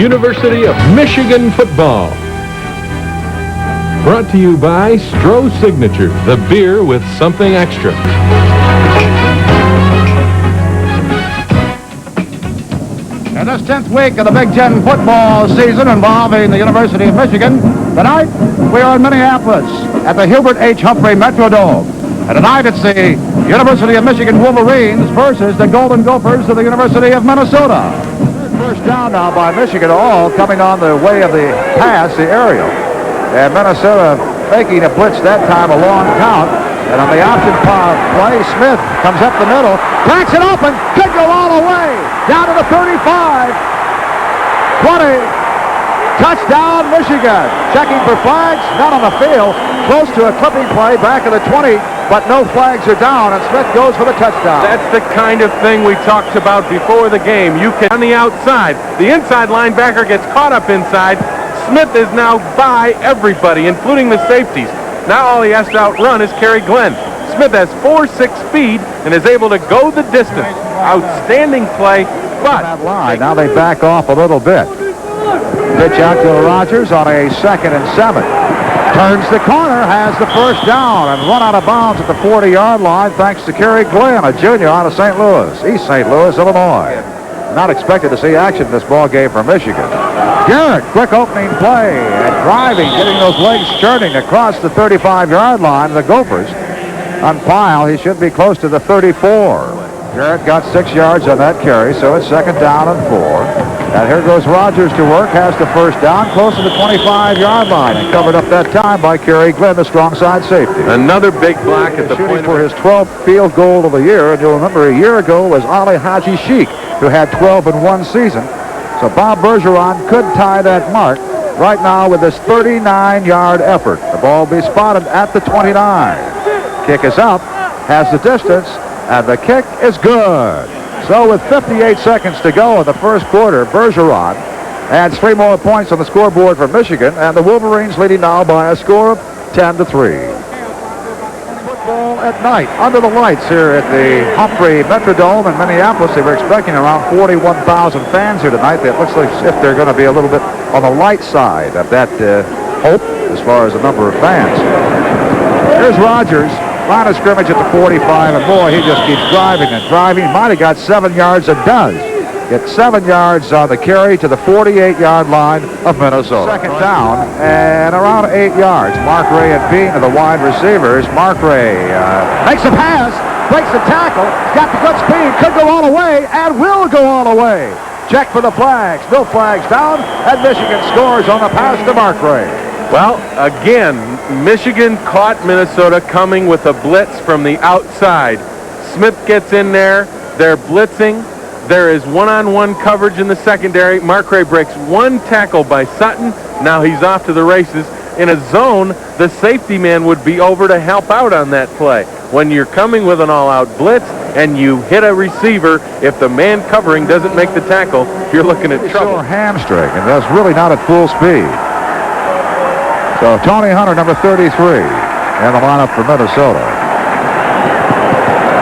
University of Michigan football. Brought to you by Stroh Signature, the beer with something extra. In this 10th week of the Big Ten football season involving the University of Michigan, tonight we are in Minneapolis at the Hubert H. Humphrey Metrodome. And tonight it's the University of Michigan Wolverines versus the Golden Gophers of the University of Minnesota. First down now by Michigan, all coming on the way of the pass, the aerial. And Minnesota making a blitz that time, a long count. And on the option play, Smith comes up the middle, cracks it open, could go all the way, down to the 35, 20, touchdown Michigan. Checking for flags, not on the field, close to a clipping play back of the 20, but no flags are down, and Smith goes for the touchdown. That's the kind of thing we talked about before the game. You can, on the outside, the inside linebacker gets caught up inside. Smith is now by everybody, including the safeties. Now all he has to outrun is Kerry Glenn. Smith has 4.6 speed and is able to go the distance. Outstanding play, but now they back off a little bit. Pitch out to Rogers on a 2nd and 7. Turns the corner, has the first down, and run out of bounds at the 40-yard line thanks to Kerry Glenn, a junior out of St. Louis, East St. Louis, Illinois. Not expected to see action in this ball game for Michigan. Garrett, quick opening play, and driving, getting those legs churning across the 35-yard line. The Gophers on file, he should be close to the 34. Garrett got 6 yards on that carry, so it's 2nd down and 4. And here goes Rogers to work, has the first down, close to the 25-yard line, and covered up that time by Kerry Glenn, the strong side safety. Another big block at the point for his 12th field goal of the year, and you'll remember a year ago was Ali Haji Sheikh, who had 12 in one season. So Bob Bergeron could tie that mark right now with this 39-yard effort. The ball will be spotted at the 29. Kick is up, has the distance, and the kick is good. So with 58 seconds to go in the first quarter, Bergeron adds 3 more points on the scoreboard for Michigan, and the Wolverines leading now by a score of 10-3. Football at night, under the lights here at the Humphrey Metrodome in Minneapolis. They were expecting around 41,000 fans here tonight. It looks like if they're going to be a little bit on the light side of that hope as far as the number of fans. Here's Rogers. Line of scrimmage at the 45, and boy, he just keeps driving and driving. Might have got 7 yards and does. Get 7 yards on the carry to the 48-yard line of Minnesota. 2nd down and around 8 yards. Markray and Bean are the wide receivers. Markray makes a pass, breaks the tackle, got the good speed, could go all the way, and will go all the way. Check for the flags. No flags down, and Michigan scores on the pass to Markray. Well, again, Michigan caught Minnesota coming with a blitz from the outside. Smith gets in there. They're blitzing. There is one-on-one coverage in the secondary. Markray breaks 1 tackle by Sutton. Now he's off to the races. In a zone, the safety man would be over to help out on that play. When you're coming with an all-out blitz and you hit a receiver, if the man covering doesn't make the tackle, you're looking at trouble. Sore hamstring, and that's really not at full speed. So Tony Hunter, number 33, in the lineup for Minnesota.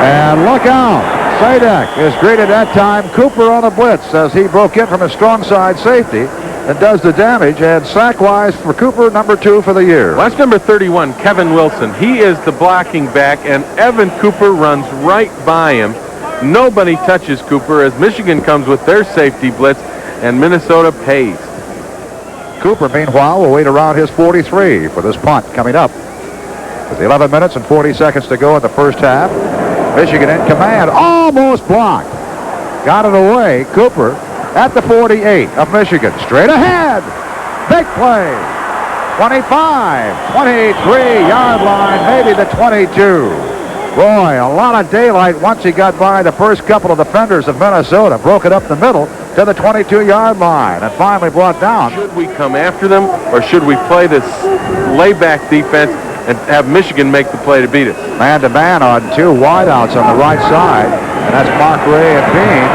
And look out. Sadek is greeted that time. Cooper on a blitz as he broke in from a strong side safety and does the damage. And sack-wise for Cooper, number 2 for the year. Well, that's number 31, Kevin Wilson. He is the blocking back, and Evan Cooper runs right by him. Nobody touches Cooper as Michigan comes with their safety blitz, and Minnesota pays. Cooper, meanwhile, will wait around his 43 for this punt coming up. With 11 minutes and 40 seconds to go in the first half. Michigan in command, almost blocked. Got it away. Cooper at the 48 of Michigan. Straight ahead. Big play. 25, 23-yard line, maybe the 22. Boy, a lot of daylight once he got by the first couple of defenders of Minnesota. Broke it up the middle to the 22-yard line and finally brought down. Should we come after them, or should we play this layback defense and have Michigan make the play to beat us? Man-to-man on 2 wideouts on the right side, and that's Markray and Bean.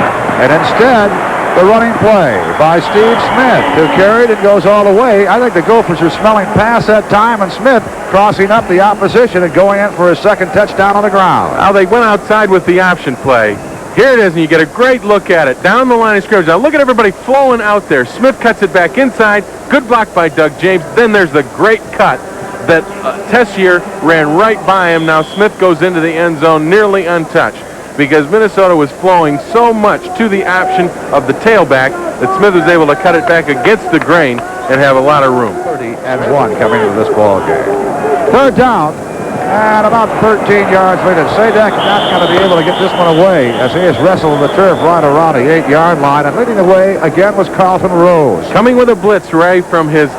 And instead, the running play by Steve Smith, who carried and goes all the way. I think the Gophers are smelling past that time, and Smith crossing up the opposition and going in for his 2nd touchdown on the ground. Now they went outside with the option play. Here it is, and you get a great look at it. Down the line of scrimmage. Now look at everybody flowing out there. Smith cuts it back inside. Good block by Doug James. Then there's the great cut that Tessier ran right by him. Now Smith goes into the end zone nearly untouched because Minnesota was flowing so much to the option of the tailback that Smith was able to cut it back against the grain and have a lot of room. 30-1 coming into this ball game. Third down. And about 13 yards later, Sadek not going to be able to get this one away as he has wrestled the turf right around the 8-yard line. And leading the way again was Carlton Rose. Coming with a blitz, Ray, from his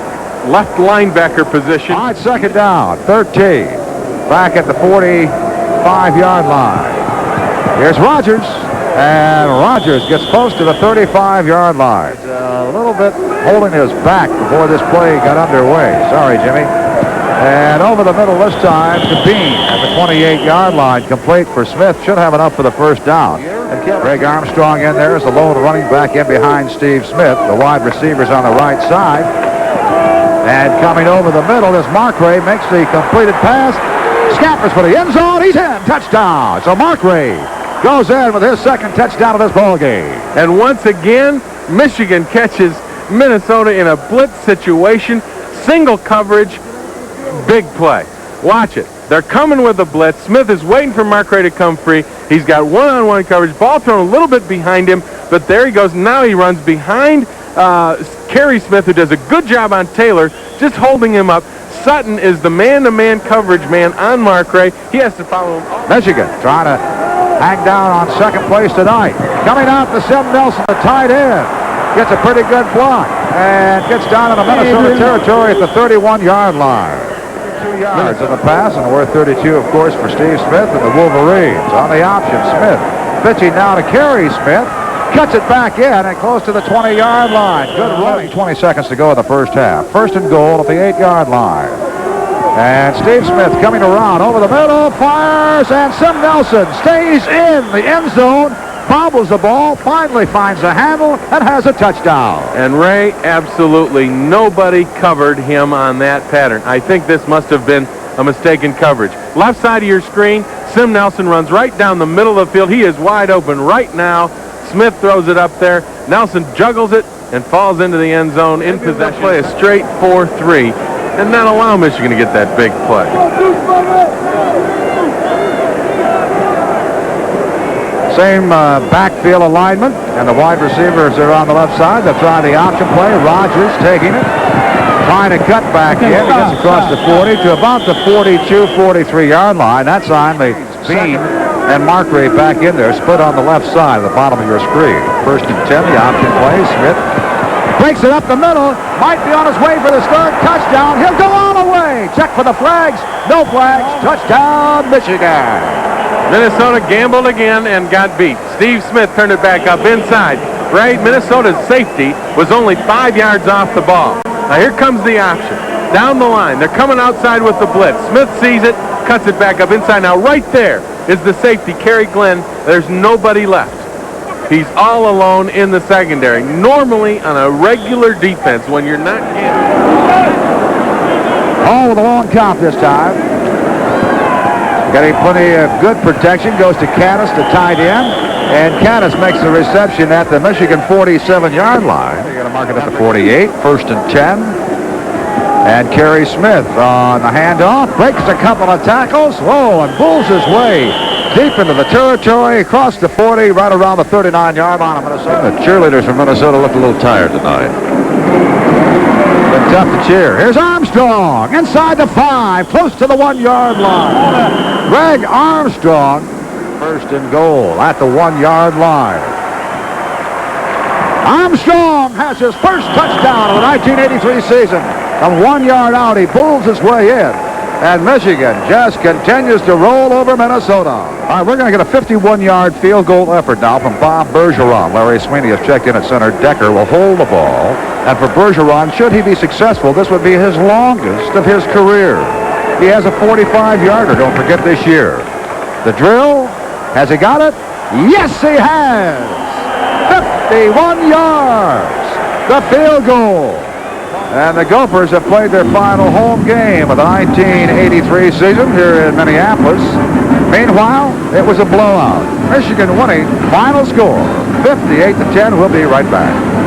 left linebacker position. All right, second down, 13. Back at the 45-yard line. Here's Rogers. And Rogers gets close to the 35-yard line. A little bit holding his back before this play got underway. Sorry, Jimmy. And over the middle this time to Bean at the 28-yard line. Complete for Smith. Should have enough for the first down. And Greg Armstrong in there is the lone running back in behind Steve Smith. The wide receivers on the right side. And coming over the middle is Markray. Makes the completed pass. Scampers for the end zone. He's in. Touchdown. So Markray goes in with his second touchdown of this ball game. And once again, Michigan catches Minnesota in a blitz situation. Single coverage. Big play. Watch it. They're coming with a blitz. Smith is waiting for Markray to come free. He's got one-on-one coverage. Ball thrown a little bit behind him, but there he goes. Now he runs behind Kerry Smith, who does a good job on Taylor, just holding him up. Sutton is the man-to-man coverage man on Markray. He has to follow him. Michigan trying to hang down on second place tonight. Coming out to Sim Nelson, the tight end. Gets a pretty good block and gets down in the Minnesota territory at the 31-yard line. 2 yards in the pass, and worth 32, of course, for Steve Smith and the Wolverines. On the option, Smith pitching now to Kerry Smith. Cuts it back in and close to the 20-yard line. Good running. 20 seconds to go in the first half. First and goal at the 8-yard line. And Steve Smith coming around over the middle, fires, and Sim Nelson stays in the end zone, bobbles the ball, finally finds a handle, and has a touchdown. And Ray, absolutely nobody covered him on that pattern. I think this must have been a mistaken coverage. Left side of your screen, Sim Nelson runs right down the middle of the field. He is wide open right now. Smith throws it up there. Nelson juggles it and falls into the end zone in possession. Play a straight 4-3 and not allow Michigan to get that big play. Same backfield alignment, and the wide receivers are on the left side. They'll try the option play. Rogers taking it, trying to cut back in. He gets across the 40 to about the 42, 43-yard line. That's on the Bean and Markray back in there, split on the left side of the bottom of your screen. First and 10, the option play. Smith breaks it up the middle. Might be on his way for the third touchdown. He'll go all the way. Check for the flags. No flags. Touchdown, Michigan. Minnesota gambled again and got beat. Steve Smith turned it back up inside. Ray, Minnesota's safety was only 5 yards off the ball. Now here comes the option. Down the line. They're coming outside with the blitz. Smith sees it, cuts it back up inside. Now right there is the safety, Kerry Glenn. There's nobody left. He's all alone in the secondary. Normally on a regular defense, when you're not gambling. All with a long count this time. Getting plenty of good protection. Goes to Caddis, the tight end. And Caddis makes the reception at the Michigan 47-yard line. They're going to mark it at the 48. First and 10. And Kerry Smith on the handoff. Breaks a couple of tackles. Whoa, and bulls his way deep into the territory. Across the 40, right around the 39-yard line of Minnesota. The cheerleaders from Minnesota look a little tired tonight. Been tough to cheer. Here's Armstrong inside the 5, close to the 1-yard line. Greg Armstrong, first and goal at the 1-yard line. Armstrong has his first touchdown of the 1983 season. From 1 yard out, he pulls his way in. And Michigan just continues to roll over Minnesota. All right, we're going to get a 51-yard field goal effort now from Bob Bergeron. Larry Sweeney has checked in at center. Decker will hold the ball. And for Bergeron, should he be successful, this would be his longest of his career. He has a 45-yarder, don't forget, this year. The drill, has he got it? Yes, he has! 51 yards, the field goal. And the Gophers have played their final home game of the 1983 season here in Minneapolis. Meanwhile, it was a blowout. Michigan winning. Final score, 58-10. We'll be right back.